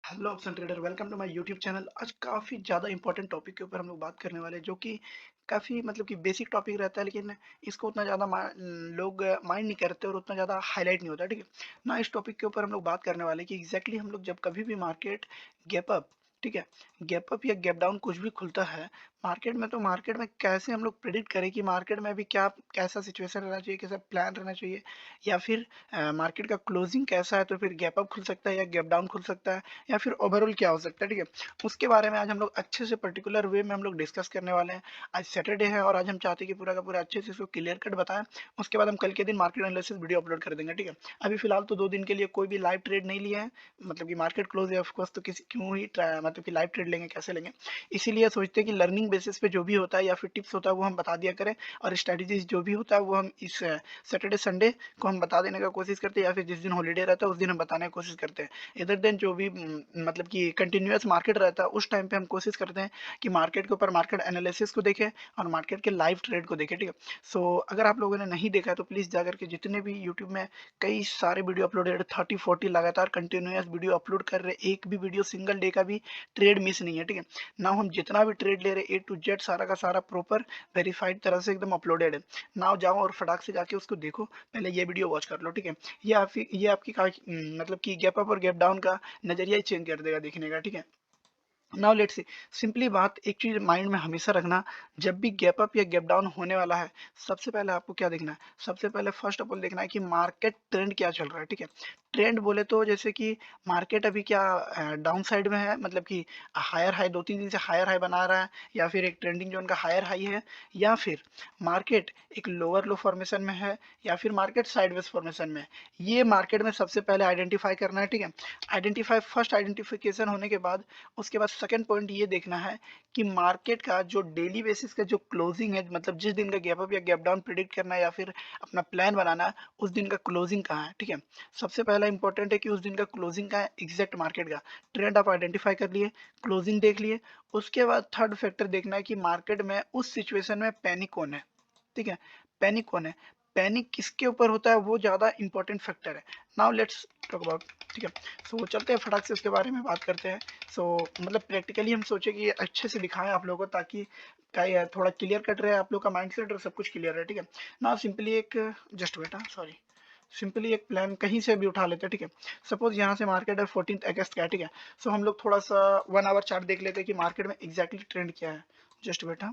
Hello option trader, welcome to my YouTube channel. आज काफ़ी ज़्यादा इंपॉर्टेंट टॉपिक के ऊपर हम लोग बात करने वाले हैं, जो कि काफ़ी मतलब कि बेसिक टॉपिक रहता है, लेकिन इसको उतना ज़्यादा लोग माइंड नहीं करते और उतना ज़्यादा हाईलाइट नहीं होता। ठीक है ना। इस टॉपिक के ऊपर हम लोग बात करने वाले हैं कि एग्जैक्टली हम लोग जब कभी भी मार्केट गैप अप, ठीक है, गैप अप या गैप डाउन कुछ भी खुलता है मार्केट में, तो मार्केट में कैसे हम लोग प्रिडिक्ट करें कि मार्केट में अभी क्या कैसा सिचुएशन रहना चाहिए, कैसा प्लान रहना चाहिए, या फिर मार्केट का क्लोजिंग कैसा है, तो फिर गैप अप खुल सकता है या गैप डाउन खुल सकता है, या फिर ओवरऑल क्या हो सकता है। ठीक है, उसके बारे में आज हम लोग अच्छे से पर्टिकुलर वे में हम लोग डिस्कस करने वाले हैं। आज सैटरडे है और आज हम चाहते हैं कि पूरा का पूरा अच्छे से इसको क्लियर कट बताएं। उसके बाद हम कल के दिन मार्केट एनालिसिस वीडियो अपलोड कर देंगे। ठीक है, अभी फिलहाल तो 2 दिन के लिए कोई भी लाइव ट्रेड नहीं लिया है, मतलब कि मार्केट क्लोज है ऑफकोर्स, तो किसी क्यों ही मतलब कि लाइव ट्रेड लेंगे, कैसे लेंगे। इसीलिए सोचते हैं कि लर्निंग बेसिस पे जो भी होता है या फिर टिप्स होता है वो हम बता दिया करें, और स्ट्रेटेजीज जो भी होता है वो हम इस सैटरडे संडे को हम बता देने का कोशिश करते हैं, या फिर जिस दिन हॉलीडे रहता है उस दिन हम बताने की कोशिश करते हैं। इधर दिन जो भी मतलब कि कंटिन्यूअस मार्केट रहता है उस टाइम पे हम कोशिश करते हैं कि मार्केट के ऊपर मार्केट एनालिसिस को देखें और मार्केट के लाइव ट्रेड को देखें। ठीक है, सो अगर आप लोगों ने नहीं देखा है तो प्लीज़ जाकर के, जितने भी यूट्यूब में कई सारे वीडियो अपलोडेड 30-40 लगातार कंटिन्यूअस वीडियो अपलोड कर रहे, एक भी वीडियो सिंगल डे का भी ट्रेड मिस नहीं है। ठीक है ना, हम जितना भी ट्रेड ले रहे A to Z सारा का सारा प्रॉपर वेरीफाइड तरह से एकदम अपलोडेड है। ना जाओ और फटाक से जाके उसको देखो, पहले ये वीडियो वॉच कर लो। ठीक है, ये आपकी मतलब कि गैप अप और गैप डाउन का नजरिया ही चेंज कर देगा देखने का। ठीक है, नाउ लेट्स सी, सिंपली बात एक चीज माइंड में हमेशा रखना, जब भी गैप अप या गैप डाउन होने वाला है, सबसे पहले आपको क्या देखना है, सबसे पहले फर्स्ट ऑफ ऑल देखना है कि मार्केट ट्रेंड क्या चल रहा है। ठीक है, ट्रेंड बोले तो जैसे कि मार्केट अभी क्या डाउन साइड में है, मतलब कि हायर हाई 2-3 दिन से हायर हाई बना रहा है, या फिर एक ट्रेंडिंग जोन का हायर हाई है, या फिर मार्केट एक लोअर लो फॉर्मेशन में है, या फिर मार्केट साइडवेज फॉर्मेशन में है। ये मार्केट में सबसे पहले आइडेंटिफाई करना है। ठीक है, फर्स्ट आइडेंटिफिकेशन होने के बाद उसके बाद सेकंड पॉइंट ये देखना है कि मार्केट का जो डेली बेसिस का जो क्लोजिंग है, मतलब जिस दिन का गैप अप या गैप डाउन प्रिडिक्ट करना है या फिर अपना प्लान बनाना है, उस दिन का क्लोजिंग कहाँ है। ठीक है, सबसे पहला इंपॉर्टेंट है कि उस दिन का क्लोजिंग कहाँ है, एग्जैक्ट मार्केट का ट्रेंड आप आइडेंटिफाई कर लिए, क्लोजिंग देख लिए। उसके बाद थर्ड फैक्टर देखना है कि मार्केट में उस सिचुएशन में पैनिक कौन है। ठीक है, पैनिक कौन है, पैनिक किसके ऊपर होता है, वो ज़्यादा इंपॉर्टेंट फैक्टर है। Now let's talk about. ठीक है, सो चलते हैं फटाक से उसके बारे में बात करते हैं। सो मतलब प्रैक्टिकली हम सोचे कि ये अच्छे से दिखाएं आप लोगों को, ताकि क्या है, थोड़ा क्लियर कट रहे आप लोग का माइंडसेट और सब कुछ क्लियर है। ठीक है ना, सिंपली एक जस्ट वेट, सॉरी, सिंपली एक प्लान कहीं से भी उठा लेते हैं। ठीक है, सपोज यहाँ से मार्केट है 14 अगस्त का है। ठीक है, सो हम लोग थोड़ा सा 1 आवर चार्ट देख लेते हैं कि मार्केट में एग्जैक्टली ट्रेंड क्या है। जस्ट बेटा,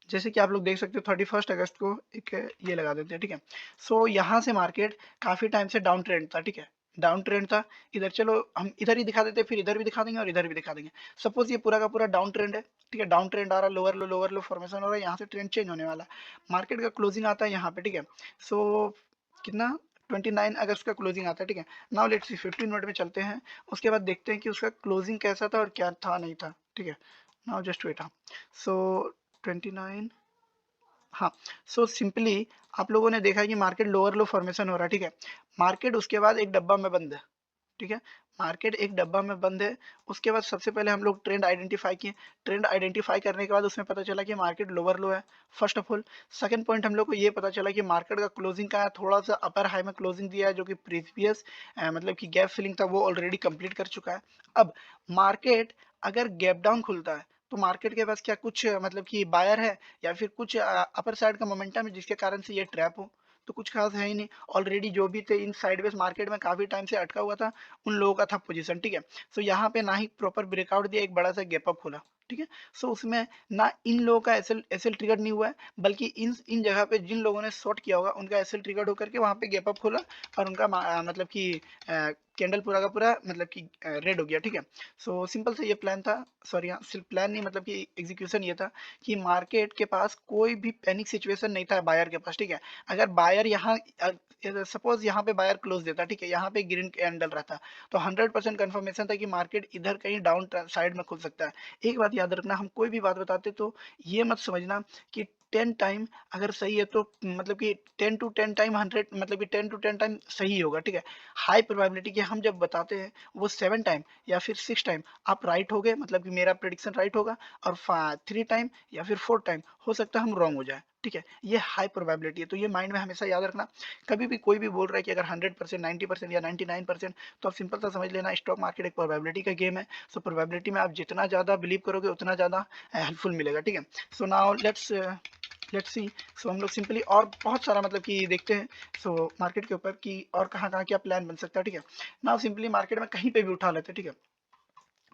जैसे कि आप लोग देख सकते हो 31 अगस्त को एक ये लगा देते हैं। ठीक है, सो यहाँ से मार्केट काफी टाइम से डाउन ट्रेंड था। ठीक है, डाउन ट्रेंड था इधर, चलो हम इधर ही दिखा देते हैं, फिर इधर भी दिखा देंगे और इधर भी दिखा देंगे। सपोज ये पूरा का पूरा डाउन ट्रेंड है। ठीक है, डाउन ट्रेंड आ रहा है, लोअर लो फॉर्मेशन हो रहा है, यहाँ से ट्रेंड चेंज होने वाला है, मार्केट का क्लोजिंग आता है यहाँ पे। ठीक है, सो कितना, 29 अगस्त का क्लोजिंग आता है। ठीक है, नाउ लेट्स सी 15 मिनट में चलते हैं, उसके बाद देखते हैं कि उसका क्लोजिंग कैसा था और क्या था नहीं था। ठीक है, नाउ जस्ट वेट, सो 29, हाँ, सो सिंपली आप लोगों ने देखा है कि मार्केट लोअर लो फॉर्मेशन हो रहा है। ठीक है, मार्केट उसके बाद एक डब्बा में बंद है। ठीक है, मार्केट एक डब्बा में बंद है। उसके बाद सबसे पहले हम लोग ट्रेंड आइडेंटिफाई किए, ट्रेंड आइडेंटिफाई करने के बाद उसमें पता चला कि मार्केट लोअर लो है, first of all. Second point हम लोग को ये पता चला कि मार्केट का क्लोजिंग का है, थोड़ा सा अपर हाई में क्लोजिंग दिया है, जो कि प्रीवियस मतलब कि गैप फिलिंग था वो ऑलरेडी कंप्लीट कर चुका है। अब मार्केट अगर गैप डाउन खुलता है तो मार्केट के पास क्या कुछ मतलब कि बायर है, या फिर कुछ अपर साइड का मोमेंटम है जिसके कारण से ये ट्रैप हो, तो कुछ खास है ही नहीं। ऑलरेडी जो भी थे इन साइडवेज मार्केट में काफी टाइम से अटका हुआ था, उन लोगों का था पोजीशन। ठीक है, सो यहाँ पे ना ही प्रॉपर ब्रेकआउट दिया, एक बड़ा सा गैप अप खोला। ठीक है, सो उसमें ना इन लोगों का एसएल एसएल ट्रिगर नहीं हुआ है, बल्कि इन जगह पे जिन लोगों ने शॉर्ट किया होगा उनका एसएल ट्रिगर होकर के वहां पे गैप अप खोला, और उनका मतलब कि कैंडल पूरा का पूरा मतलब कि रेड हो गया। ठीक है, सो सिंपल से ये प्लान था, सॉरी यहाँ सिर्फ प्लान नहीं, मतलब कि एग्जीक्यूशन ये था कि मार्केट के पास कोई भी पैनिक सिचुएशन नहीं था बायर के पास। ठीक है, अगर बायर यहाँ सपोज यहाँ पे बायर क्लोज देता, ठीक है, यहाँ पे ग्रीन कैंडल रहता, तो 100% कंफर्मेशन था कि मार्केट इधर कहीं डाउन साइड में खुल सकता है। एक बात याद रखना, हम कोई भी बात बताते तो ये मत समझना कि 10 टाइम अगर सही है तो मतलब कि 10 to 10 टाइम 100, मतलब कि 10 to 10 टाइम सही होगा। ठीक है, हाई प्रोबेबिलिटी कि हम जब बताते हैं वो 7 टाइम या फिर 6 टाइम आप राइट हो गए, मतलब कि मेरा प्रेडिक्शन राइट होगा, और 3 टाइम या फिर 4 टाइम हो सकता है हम रॉन्ग हो जाए। ठीक है, ये हाई प्रोबेबिलिटी है, तो ये माइंड में हमेशा याद रखना। कभी भी कोई भी बोल रहा है कि अगर 100%, 90% या 99%, तो आप सिंपल सा समझ लेना स्टॉक मार्केट एक प्रोबेबिलिटी का गेम है। सो प्रोबेबिलिटी में आप जितना ज़्यादा बिलीव करोगे उतना ज़्यादा हेल्पफुल मिलेगा, ठीक है। सो नाउ लेट्स सी। सो हम लोग सिंपली और बहुत सारा मतलब कि देखते हैं सो मार्केट के ऊपर कि और कहाँ कहाँ क्या प्लान बन सकता है, ठीक है। नाउ सिंपली मार्केट में कहीं पे भी उठा लेते हैं, ठीक है।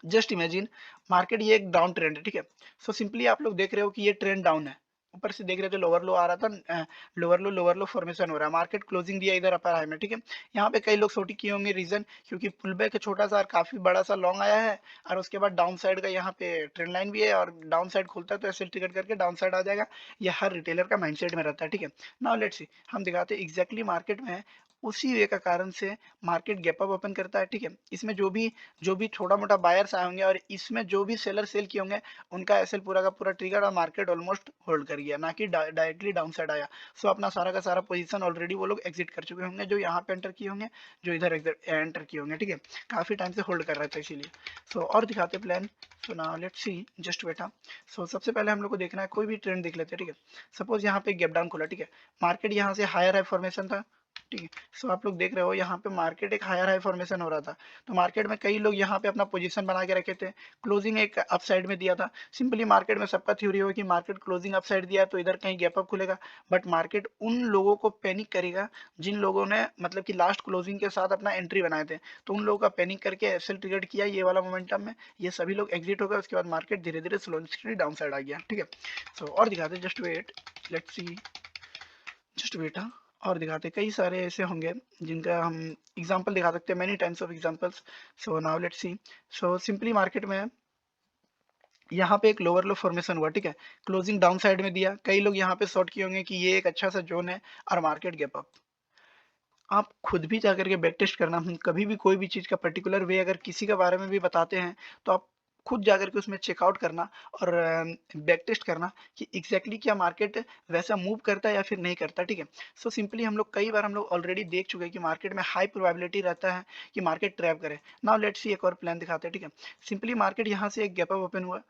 जस्ट इमेजिन मार्केट ये एक डाउन ट्रेंड है, ठीक है। सो सिंपली आप लोग देख रहे हो कि ये ट्रेंड डाउन है, ऊपर से देख रहे थे लोअर लो आ रहा था, लोअर लो फॉर्मेशन हो रहा है, मार्केट क्लोजिंग दिया इधर अपर हाई में, ठीक है। यहाँ पे कई लोग छोटी किए होंगे, रीजन क्योंकि पुल बैक है छोटा सा और काफी बड़ा सा लॉन्ग आया है, और उसके बाद डाउन साइड का यहाँ पे ट्रेंड लाइन भी है, और डाउन साइड खुलता है तो ऐसे टिकट करके डाउन साइड आ जाएगा। यह हर रिटेलर का माइंडसेट में रहता है, ठीक है। नाउ लेट्स सी, हम दिखाते हैं एग्जैक्टली मार्केट में उसी वे का कारण से मार्केट गैप अप ओपन करता है, ठीक है। इसमें जो भी छोटा मोटा बायर्स आए होंगे और इसमें जो भी सेलर सेल किए होंगे उनका एसएल पूरा का पूरा ट्रिगर और मार्केट ऑलमोस्ट होल्ड कर गया, ना कि डायरेक्टली डाउन साइड आया। सो अपना सारा का सारा पोजीशन ऑलरेडी वो लोग एग्जिट कर चुके होंगे, जो यहाँ पे एंटर किए होंगे, जो इधर एंटर किए होंगे, ठीक है। काफी टाइम से होल्ड कर रहे थे इसीलिए। सो और दिखाते plan. So now let's see, just बेटा। सो सबसे पहले हम लोग को देखना है, कोई भी ट्रेंड देख लेते हैं, ठीक है। सपोज यहाँ पे गैप डाउन खुला, ठीक है। मार्केट यहाँ से हायर हाई फॉर्मेशन था, ठीक है। सो आप लोग देख रहे हो यहाँ पे मार्केट एक हायर हाई फॉर्मेशन हो रहा था, तो मार्केट में कई लोग यहाँ पे अपना पोजीशन बना के रखे थे, क्लोजिंग एक अप साइड में दिया था। सिंपली मार्केट में सबका थ्योरी हो कि मार्केट क्लोजिंग अप साइड दिया है तो इधर कहीं गैप अप खुलेगा, बट मार्केट उन लोगों को पैनिक करेगा जिन लोगों ने मतलब कि लास्ट क्लोजिंग के साथ अपना एंट्री बनाए थे, तो उन लोगों का पैनिक करके एफएल ट्रिगर किया ये वाला मोमेंटम में, ये सभी लोग एग्जिट हो गए। उसके बाद मार्केट धीरे धीरे स्लोली डाउन साइड आ गया, ठीक है। सो और दिखाते just wait, let's see, just wait. हाँ, और दिखाते कई सारे ऐसे होंगे जिनका हम एग्जांपल दिखा सकते हैं, many times of examples. So now let's C. So simply market में यहाँ पे एक लोअर लो फॉर्मेशन हुआ, ठीक है। क्लोजिंग डाउन साइड में दिया, कई लोग यहाँ पे शॉर्ट किए होंगे कि ये एक अच्छा सा जोन है, और मार्केट गैप अप। आप खुद भी जाकर के बैक टेस्ट करना, हम कभी भी कोई भी चीज़ का पर्टिकुलर वे अगर किसी के बारे में भी बताते हैं तो आप खुद जाकर के उसमें चेकआउट करना और बैक टेस्ट करना कि एग्जैक्टली क्या मार्केट वैसा मूव करता है या फिर नहीं करता, ठीक है। सो सिंपली हम लोग कई बार हम लोग ऑलरेडी देख चुके हैं कि मार्केट में हाई प्रोबेबिलिटी रहता है कि मार्केट ट्रैप करे। नाउ लेट्स सी, एक और प्लान दिखाते हैं, ठीक है। सिंपली मार्केट यहाँ से एक गैप अप ओपन हुआ,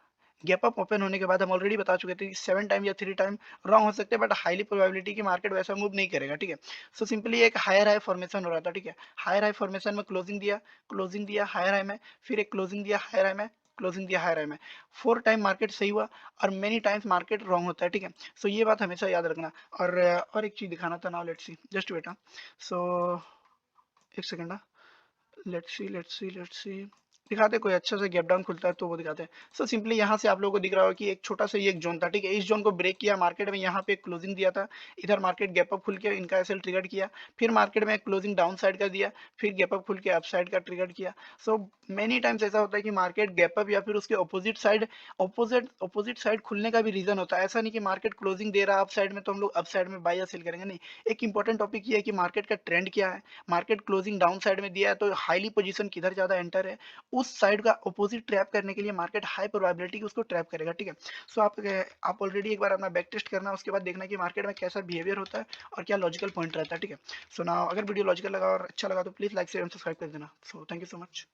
गैप अप ओपन होने के बाद हम ऑलरेडी बता चुके थे कि 7 टाइम या 3 टाइम रॉन्ग हो सकते हैं, बट हाईली प्रोबेबिलिटी की मार्केट वैसा मूव नहीं करेगा, ठीक है। सो सिंपली एक हायर हाई फॉर्मेशन हो रहा था, ठीक है। हायर हाई फॉर्मेशन में क्लोजिंग दिया हायर हाई में, फिर एक क्लोजिंग दिया हायर हाई में, क्लोजिंग दिया हायर हाई में, 4 टाइम मार्केट सही हुआ, और मेनी टाइम्स मार्केट रॉन्ग होता है, ठीक है। सो ये बात हमेशा याद रखना। और एक चीज दिखाना था, now let's see, just wait. So एक सेकंड, लेट्स सी दिखाते कोई अच्छा सा गैप डाउन खुलता है तो वो दिखाते हैं। सो सिंपली यहाँ से आप लोगों को दिख रहा होगा कि एक छोटा सा ये एक जोन था, ठीक है। इस जोन को ब्रेक किया मार्केट में, यहाँ पे क्लोजिंग दिया था, इधर मार्केट गैप अप खुल के इनका एसएल ट्रिगर किया, फिर मार्केट में क्लोजिंग डाउन साइड का दिया, फिर गैप अप खुल के अप साइड का ट्रिगर किया। सो मेनी टाइम्स ऐसा होता है कि मार्केट गैप अप या फिर उसके अपोजिट साइड खुलने का भी रीजन होता है। ऐसा नहीं कि मार्केट क्लोजिंग दे रहा है अप साइड में तो हम लोग अप साइड में बाय या सेल करेंगे, नहीं। एक इंपॉर्टेंट टॉपिक ये है कि मार्केट का ट्रेंड क्या है। मार्केट क्लोजिंग डाउन साइड में दिया है तो हाईली पोजीशन किधर ज्यादा एंटर है, उस साइड का अपोजिट ट्रैप करने के लिए मार्केट हाई प्रोबेबिलिटी उसको ट्रैप करेगा, ठीक है। सो आप ऑलरेडी एक बार अपना बैक टेस्ट करना, उसके बाद देखना कि मार्केट में कैसा बिहेवियर होता है और क्या लॉजिकल पॉइंट रहता है, ठीक है। सो ना अगर वीडियो लॉजिकल लगा और अच्छा लगा तो please like share and subscribe कर देना। So thank you so much.